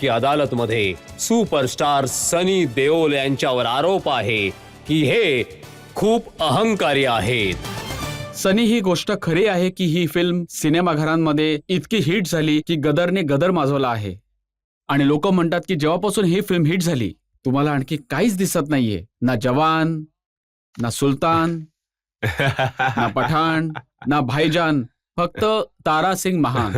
की अदालत मध्ये सुपरस्टार सनी देओल यांच्यावर आरोप आहे की हे खूप अहंकारी आहेत. सनी, ही गोष्ट खरी आहे की ही फिल्म सिनेमाघरांमध्ये इतकी हिट झाली की गदरने गदर माजवला आहे. आणि लोक म्हणतात की जेव्हापासून ही फिल्म हिट झाली तुम्हाला आणखी काहीच दिसत नाहीये. ना जवान, ना सुलतान, ना पठाण, ना भाईजान, फक्त तारा सिंग महान.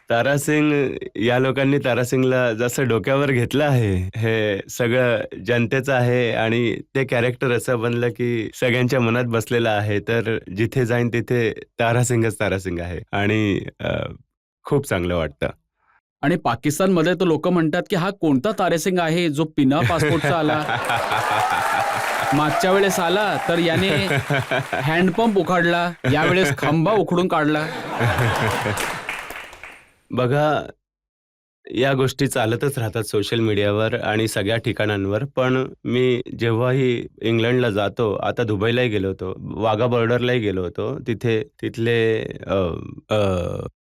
तारासिंग, या लोकांनी तारासिंगला जसं डोक्यावर घेतलं आहे, हे सगळं जनतेचं आहे आणि ते कॅरेक्टर असं बनलं की सगळ्यांच्या मनात बसलेलं आहे. तर जिथे जाईन तिथे तारासिंगच तारासिंग आहे आणि खूप चांगलं वाटतं. आणि पाकिस्तानमध्ये तर लोक म्हणतात की हा कोणता तारेसिंग आहे जो बिना पासपोर्टचा आला. मागच्या वेळेस आला तर याने हँडपंप उखाडला, यावेळेस खंबा उखडून काढला. बघा, या गोष्टी चालतच राहतात सोशल मीडियावर आणि सगळ्या ठिकाणांवर. पण मी जेव्हाही इंग्लंडला जातो, आता दुबईलाही गेलो होतो, वाघा बॉर्डरलाही गेलो होतो, तिथले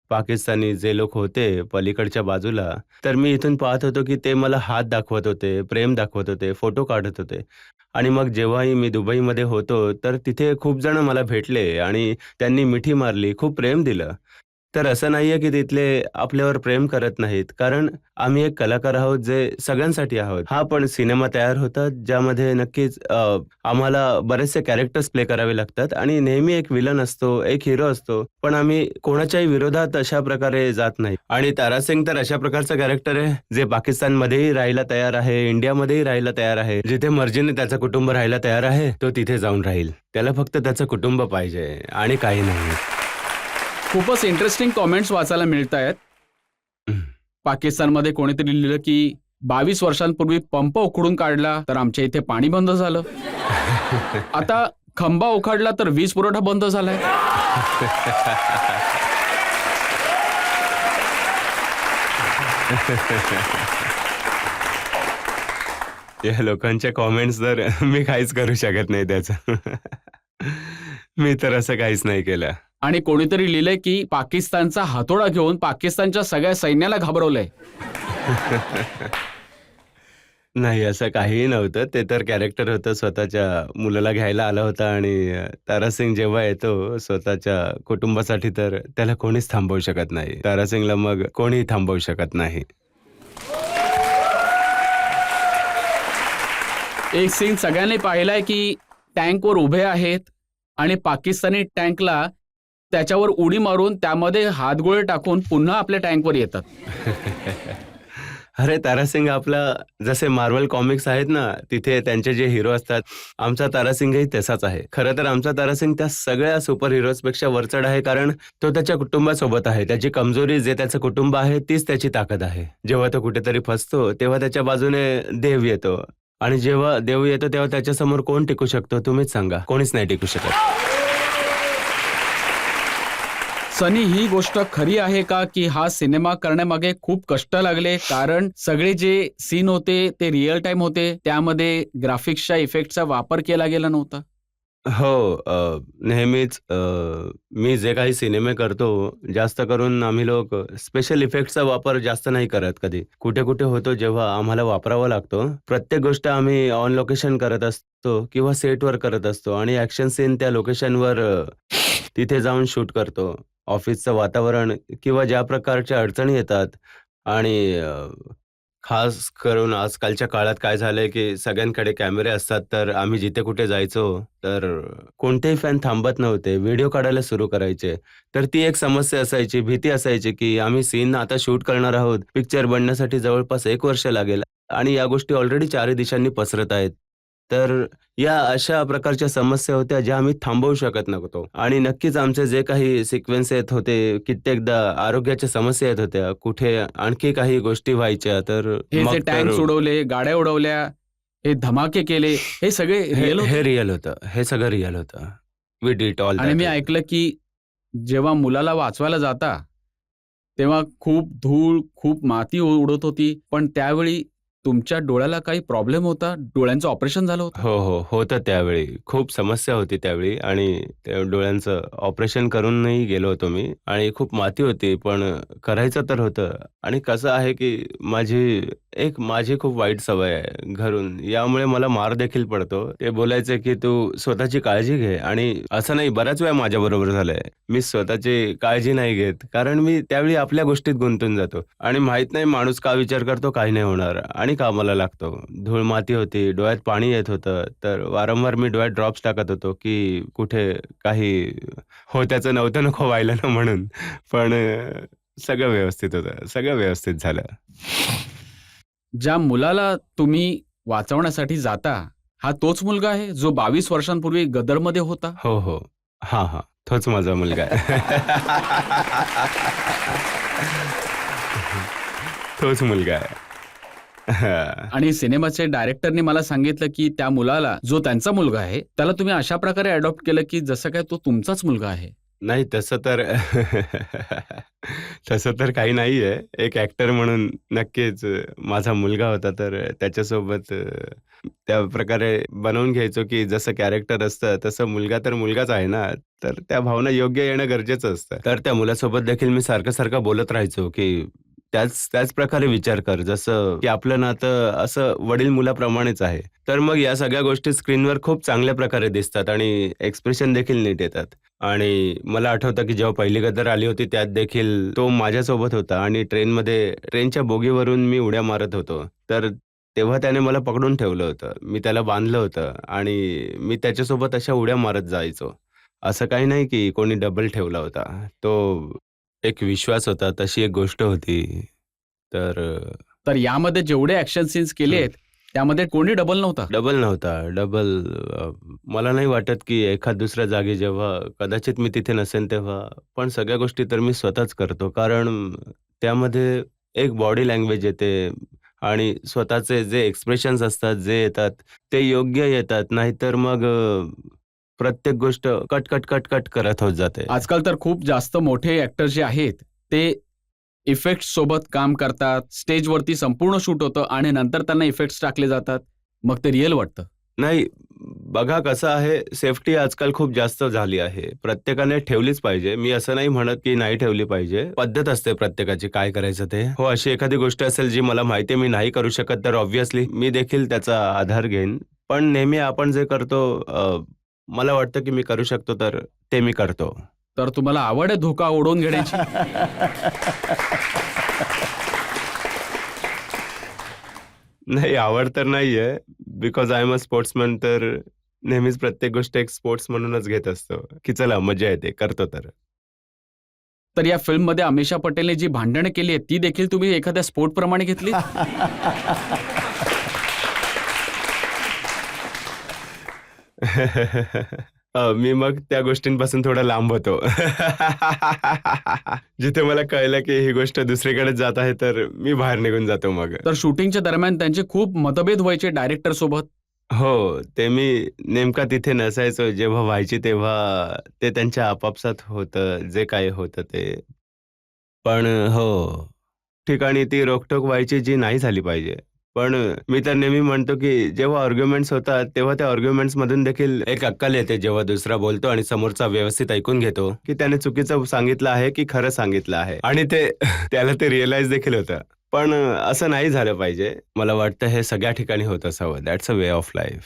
पाकिस्तानी जे लोक होते पलीकडच्या बाजूला, तर मी इथून पाहत होतो की ते मला हात दाखवत होते, प्रेम दाखवत होते, फोटो काढत होते. आणि मग जेव्हाही मी दुबईमध्ये होतो, तर तिथे खूप जण मला भेटले आणि त्यांनी मिठी मारली, खूप प्रेम दिलं. तर असं नाहीये की तिथले आपल्यावर प्रेम करत नाहीत, कारण आम्ही एक कलाकार आहोत जे सगळ्यांसाठी आहोत. हा पण सिनेमा तयार होतात ज्यामध्ये नक्कीच आम्हाला बरेचसे कॅरेक्टर्स प्ले करावे लागतात आणि नेहमी एक विलन असतो, एक हिरो असतो, पण आम्ही कोणाच्याही विरोधात अशा प्रकारे जात नाही. आणि तारासिंग तर अशा प्रकारचं कॅरेक्टर आहे जे पाकिस्तानमध्येही राहायला तयार आहे, इंडियामध्येही राहायला तयार आहे. जिथे मर्जीने त्याचं कुटुंब राहायला तयार आहे, तो तिथे जाऊन राहील. त्याला फक्त त्याचं कुटुंब पाहिजे आणि काही नाही. खूपच इंटरेस्टिंग कॉमेंट्स वाचायला मिळत आहेत. पाकिस्तानमध्ये कोणीतरी लिहिलं की 22 वर्षांपूर्वी पंप उखडून काढला तर आमच्या इथे पाणी बंद झालं. आता खंबा उखाडला तर वीज पुरवठा बंद झालाय. या लोकांच्या कॉमेंट्स तर मी काहीच करू शकत नाही त्याचं. मी तर असं काहीच नाही केलं. आणि कोणीतरी लिहिलंय की पाकिस्तानचा हातोडा घेऊन पाकिस्तानच्या सगळ्या सैन्याला घाबरवलंय. नाही, असं काहीही नव्हतं. ते तर कॅरेक्टर होतं, स्वतःच्या मुलाला घ्यायला आला होता. आणि तारासिंग जेव्हा येतो स्वतःच्या कुटुंबासाठी, तर त्याला कोणीच थांबवू शकत नाही. तारासिंगला मग कोणीही थांबवू शकत नाही. एक सीन सगळ्यांनी पाहिलाय की टँकवर उभे आहेत आणि पाकिस्तानी टँकला त्याच्यावर उडी मारून त्यामध्ये हातगोळे टाकून पुन्हा आपल्या टँकवर येतात. अरे, तारासिंग आपला जसे मार्वल कॉमिक्स आहेत ना, तिथे त्यांचे जे हिरो असतात, आमचा तारासिंगही तसाच आहे. खरं तर आमचा तारासिंग त्या सगळ्या सुपर हिरोजपेक्षा वरचढ आहे, कारण तो त्याच्या कुटुंबासोबत आहे. त्याची कमजोरी जे त्याचं कुटुंब आहे तीच त्याची ताकद आहे. जेव्हा तो कुठेतरी फसतो तेव्हा त्याच्या बाजूने देव येतो, आणि जेव्हा देव येतो तेव्हा त्याच्यासमोर कोण टिकू शकतो? तुम्हीच सांगा. कोणीच नाही टिकू शकत. सनी, ही गोष्ट खरी आहे का की हा सिनेमा करण्यामागे खूप कष्ट लागले? कारण सगळे जे सीन होते ते रिअल टाइम होते, त्यामध्ये ग्राफिक्सच्या इफेक्टचा वापर केला गेला नव्हता. हो, नेहमीच मी जे काही सिनेमे करतो, जास्त करून आम्ही लोक स्पेशल इफेक्ट्सचा वापर जास्त नाही करत कधी. कुठे-कुठे होतो जेव्हा आम्हाला वापरावा लागतो. प्रत्येक गोष्ट आम्ही ऑन लोकेशन करत असतो किंवा सेटवर करत असतो आणि ॲक्शन सीन त्या लोकेशनवर तिथे जाऊन शूट करतो. ऑफिसचं वातावरण किंवा ज्या प्रकारच्या अडचणी येतात, आणि खास करून आजकालच्या काळात काय झालंय, की सगळ्यांकडे कॅमेरे असतात, तर आम्ही जिथे कुठे जायचो, तर कोणतेही फॅन थांबत नव्हते. व्हिडिओ काढायला सुरू करायचे. तर ती एक समस्या असायची, भीती असायची, की आम्ही सीन आता शूट करणार आहोत. पिक्चर बनण्यासाठी जवळपास 1 वर्ष लागेल आणि या गोष्टी ऑलरेडी 4 दिशांनी पसरत आहेत. तर या अशा प्रकारच्या समस्या होत्या ज्या आम्ही थांबवू शकत नव्हतो. आणि नक्कीच आमचे जे काही सिक्वेन्स येत होते, कित्येकदा आरोग्याच्या समस्या येत होत्या, कुठे आणखी काही गोष्टी व्हायच्या. तर हे मग जे टँक्स उडवले, गाड्या उडवल्या, हे धमाके केले, हे सगळे रिअल होते. हे रिअल होतं. हे सगळं रिअल होतं. वी डिड ऑल आणि मी दॅट. ऐकलं की जेव्हा मुलाला वाचवायला जाता तेव्हा खूप धूळ, खूप माती उडत होती, पण त्यावेळी तुमच्या डोळ्याला काही प्रॉब्लेम होता? डोळ्यांचं ऑपरेशन झालं होतं? हो होतं त्यावेळी. खूप समस्या होती त्यावेळी आणि त्या डोळ्यांचं ऑपरेशन करूनही गेलो होतो मी आणि खूप माती होती, पण करायचं तर होतं. आणि कसं आहे की माझी खूप वाईट सवय आहे घरून. यामुळे मला मार देखील पडतो. ते बोलायचे की "तू स्वतःची काळजी घे" आणि असं नाही, बऱ्याच वेळा माझ्याबरोबर झालंय. मी स्वतःची काळजी नाही घेत, कारण मी त्यावेळी आपल्या गोष्टीत गुंतून जातो आणि माहीत नाही माणूस का विचार करतो काही नाही होणार आणि कामाला लागतो. धूळ माती होती, डोळ्यात पाणी येत होतं, तर वारंवार मी डोळ्यात ड्रॉप्स टाकत होतो की कुठे काही होत्याचं नव्हतं नको व्हायला ना म्हणून. पण सगळं व्यवस्थित होतं. सगळं व्यवस्थित झालं. ज्या मुलाला तुम्ही वाचवण्यासाठी जाता, हा तोच मुलगा आहे जो 22 वर्षांपूर्वी गदरमध्ये होता? हो. हां. तोच माझा मुलगा आहे. तोच मुलगा आहे. हां. आणि सिनेमाचे डायरेक्टरने मला सांगितलं की त्या मुलाला, जो त्यांचा मुलगा आहे, त्याला तुम्ही अशा प्रकारे अडॉप्ट केलं की जसं काय तो तुमचाच मुलगा आहे. नाही तसं तर तसं तर काही नाहीये. एक ॲक्टर म्हणून नक्कीच माझा मुलगा होता तर त्याच्यासोबत त्या प्रकारे बनवून घ्यायचो, की जसं कॅरेक्टर असतं तसं मुलगा तर मुलगाच आहे ना. तर त्या भावना योग्य येणं गरजेचं असतं. तर त्या मुलासोबत देखील मी सारखं बोलत राहायचो, की त्याच प्रकारे विचार कर, जसं की आपलं नातं असं वडील मुलाप्रमाणेच आहे. तर मग या सगळ्या गोष्टी स्क्रीनवर खूप चांगल्या प्रकारे दिसतात आणि एक्सप्रेशन देखील नीट येतात. आणि मला आठवतं की जेव्हा पहिली गदर आली होती त्यात देखील तो माझ्यासोबत होता आणि ट्रेनच्या बोगीवरून मी उड्या मारत होतो. तर तेव्हा त्याने मला पकडून ठेवलं होतं. मी त्याला बांधलं होतं आणि मी त्याच्यासोबत अशा उड्या मारत जायचो. असं काही नाही की कोणी डबल ठेवला होता. तो एक विश्वास होता, तशी एक गोष्ट होती. तर तर यामध्ये जेवढे ॲक्शन सीन्स केले आहेत, त्यामध्ये कोणी डबल नव्हता? डबल नव्हता. मला नाही वाटत की एखाद दुसऱ्या जागी जेव्हा कदाचित मी तिथे नसेन तेव्हा, पण सगळ्या गोष्टी तर मी स्वतःच करतो. कारण त्यामध्ये एक बॉडी लँग्वेज येते आणि स्वतःचे जे एक्सप्रेशन्स असतात, जे येतात, ते योग्य येतात. नाहीतर मग प्रत्येक गोष्ट कट करत होत जाते. आजकाल तर खूप जास्त मोठे ॲक्टर जे आहेत, ते इफेक्ट्स सोबत काम करतात. स्टेजवरती संपूर्ण शूट होतं आणि नंतर त्यांना इफेक्ट्स टाकले जातात. मग ते रिअल वाटतं. नाही, बघा कसं आहे, सेफ्टी आजकाल खूप जास्त झाली आहे. प्रत्येकाने ठेवलीच पाहिजे. मी असं नाही म्हणत की नाही ठेवली पाहिजे. पद्धत असते प्रत्येकाची काय करायचं ते. हो, अशी एखादी गोष्ट असेल जी मला माहिती आहे मी नाही करू शकत, तर ऑब्व्हियसली मी देखील त्याचा आधार घेईन. पण नेहमी आपण जे करतो मला वाटतं की मी करू शकतो, तर ते मी करतो. तर तुम्हाला आवड आहे धोका ओढवून घेण्याची? नाही, आवड तर नाहीये. Because I am a sportsman, तर नेहमीच प्रत्येक गोष्ट एक स्पोर्ट्स म्हणूनच घेत असतो, की चला मजा येते, करतो तर. तर या फिल्ममध्ये अमीषा पटेलने जी भांडणं केली आहेत, ती देखील तुम्ही एखाद्या स्पोर्टप्रमाणे घेतली? मी मग त्या गोष्टींपासून थोडा लांब होतो. जिथे मला कळलं की ही गोष्ट दुसरीकडे जात आहे, तर मी बाहेर निघून जातो मग. तर शूटिंगच्या दरम्यान त्यांचे खूप मतभेद व्हायचे डायरेक्टर सोबत. हो, ते मी नेमका तिथे नसायचो. जेव्हा व्हायची तेव्हा ते त्यांच्या आपापसात होतं, जे काही होतं ते. पण हो, ठिकाणी ती रोकटोक व्हायची जी नाही झाली पाहिजे. पण मी तर नेहमी म्हणतो, की जेव्हा आर्ग्युमेंट्स होतात, तेव्हा त्या आर्ग्युमेंट्समधून देखील एक अक्कल येते. जेव्हा दुसरा बोलतो आणि समोरचा व्यवस्थित ऐकून घेतो, की त्याने चुकीचं सांगितलं आहे, की खरं सांगितलं आहे. आणि ते त्याला ते रिअलाईज देखील होतं. पण असं नाही झालं पाहिजे. मला वाटतं हे सगळ्या ठिकाणी होत असावं. That's a way of life.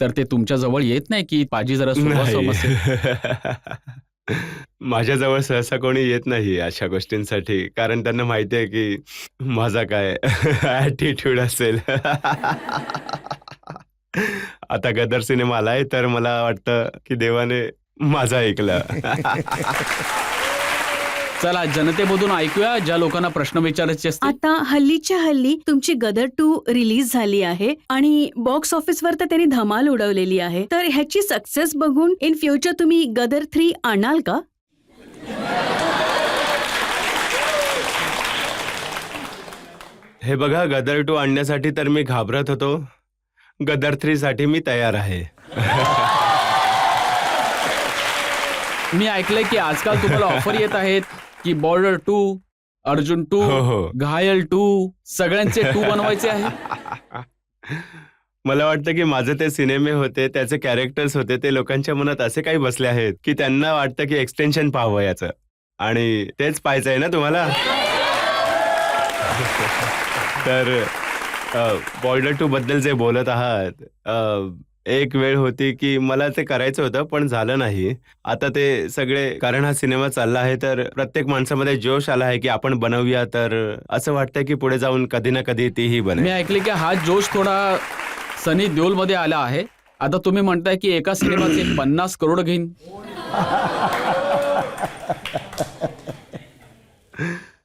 तर ते तुमच्या जवळ येत नाही की पाजी जरा नाही. असेल? माझ्याजवळ सहसा कोणी येत नाही अशा गोष्टींसाठी. कारण त्यांना माहिती आहे, की माझा काय ॲटिट्यूड असेल. आता गदर सिनेमा आलाय, तर मला वाटतं, की देवाने माझं ऐकलं. चला जनतेमधून ऐकूया ज्या लोकांना प्रश्न विचारायचे असतील. आता हल्लीच्या हल्ली तुमची गदर 2 रिलीज झाली आहे आणि बॉक्स ऑफिसवर तर त्यांनी धमाल उडवलेली आहे. तर ह्याची सक्सेस बघून इन फ्युचर तुम्ही गदर 3 आणाल का? हे बघा, गदर 2 आणण्यासाठी तर मी घाबरत होतो. गदर 3 साठी मी तयार आहे. मी ऐकलंय की आजकाल तुम्हाला ऑफर येत आहेत की बॉर्डर 2, अर्जुन 2, हो हो घायल 2, सगळ्यांचे 2 बनवायचे आहे. मला वाटतं की माझे ते सिनेमे होते, त्याचे कॅरेक्टर्स होते, ते लोकांच्या मनात असे काही बसले आहेत की त्यांना वाटतं की एक्सटेन्शन पाहावं याचं, आणि तेच पाहायचंय ना तुम्हाला. तर बॉर्डर 2 बद्दल जे बोलत आहात, एक वेळ होती की मला ते करायचं होतं पण झालं नाही. आता ते सगळे, कारण हा सिनेमा चालला आहे तर प्रत्येक माणसामध्ये जोश आला आहे की आपण बनवूया, तर असं वाटतंय की पुढे जाऊन कधी ना कधी तीही मी बनेल. ऐकले की हा जोश थोडा सनी देओल मध्ये आला आहे. आता तुम्ही म्हणताय की एका सिनेमाचे 50 करोड घेईन.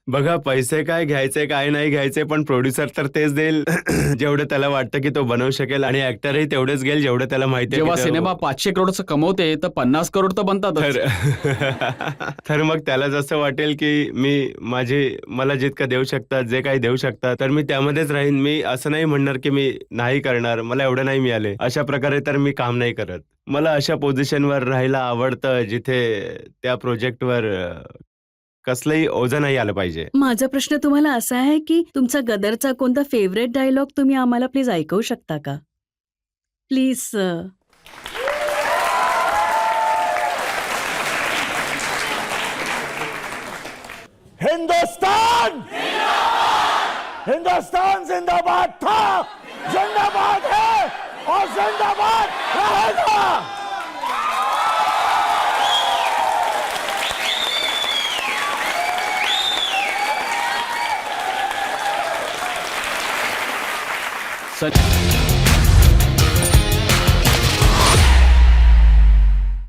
बघा, पैसे काय घ्यायचे काय नाही घ्यायचे, पण प्रोड्युसर तर तेच देईल जेवढं त्याला वाटतं की तो बनवू शकेल, आणि ऍक्टरही तेवढेच घेईल जेवढं त्याला माहिती आहे जेव्हा की तो- सिनेमा 500 करोडचं कमवते तर 50 करोड तर बनतातच. तर तर मग त्याला जसं वाटेल की मला जितकं देऊ शकतात, जे काही देऊ शकतात, तर मी त्यामध्येच राहीन. मी असं नाही म्हणणार की मी नाही करणार, मला एवढं नाही मिळाले, अशा प्रकारे तर मी काम नाही करत. मला अशा पोझिशनवर राहायला आवडतं जिथे त्या प्रोजेक्टवर कसलंही ओझं नाही आलं पाहिजे. माझा प्रश्न तुम्हाला असा आहे की तुमचा गदरचा कोणता फेवरेट डायलॉग तुम्ही आम्हाला प्लीज ऐकवू शकता का? Please sir. हिंदुस्तान हिंदुस्तान जिंदाबाद था, जिंदाबाद है और जिंदाबाद रहेगा. सनी